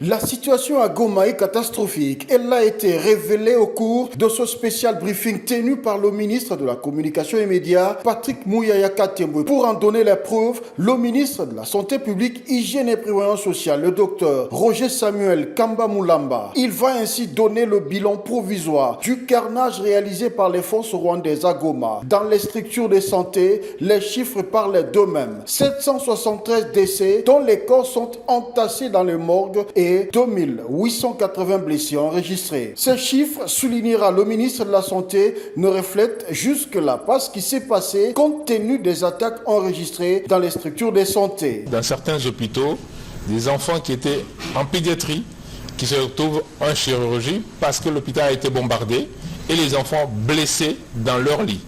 La situation à Goma est catastrophique. Elle a été révélée au cours de ce spécial briefing tenu par le ministre de la Communication et Médias, Patrick Mouyaya Katembo. Pour en donner les preuves, le ministre de la Santé publique, Hygiène et Prévoyance sociale, le docteur Roger Samuel Kamba Moulamba. Il va ainsi donner le bilan provisoire du carnage réalisé par les forces rwandaises à Goma. Dans les structures de santé, les chiffres parlent d'eux-mêmes. 773 décès dont les corps sont entassés dans les morgues et 2880 blessés enregistrés. Ces chiffres, soulignera le ministre de la Santé, ne reflètent jusque-là pas ce qui s'est passé compte tenu des attaques enregistrées dans les structures de santé. Dans certains hôpitaux, des enfants qui étaient en pédiatrie, qui se retrouvent en chirurgie parce que l'hôpital a été bombardé et les enfants blessés dans leur lit.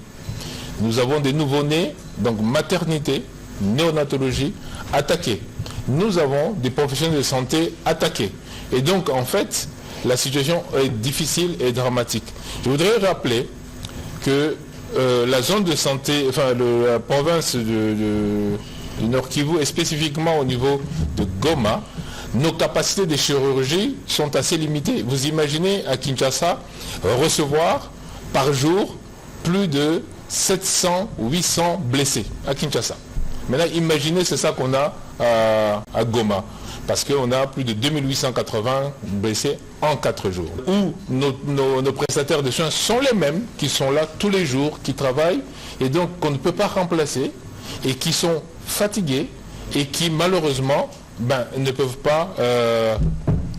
Nous avons des nouveau-nés, donc maternité, néonatologie, attaqués. Nous avons des professionnels de santé attaqués. Et donc, en fait, la situation est difficile et dramatique. Je voudrais rappeler que la zone de santé, la province du Nord Kivu, et spécifiquement au niveau de Goma, nos capacités de chirurgie sont assez limitées. Vous imaginez à Kinshasa recevoir par jour plus de 700 ou 800 blessés à Kinshasa. Maintenant, imaginez, c'est ça qu'on a à Goma, parce qu'on a plus de 2880 blessés en 4 jours. Où nos prestataires de soins sont les mêmes, qui sont là tous les jours, qui travaillent, et donc qu'on ne peut pas remplacer, et qui sont fatigués, et qui malheureusement ne peuvent pas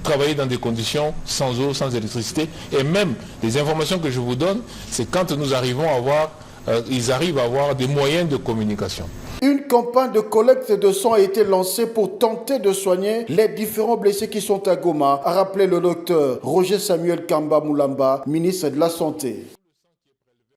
travailler dans des conditions sans eau, sans électricité. Et même, les informations que je vous donne, c'est quand nous arrivons à avoir, ils arrivent à avoir des moyens de communication. Une campagne de collecte de sang a été lancée pour tenter de soigner les différents blessés qui sont à Goma, a rappelé le docteur Roger Samuel Kamba Moulamba, ministre de la Santé.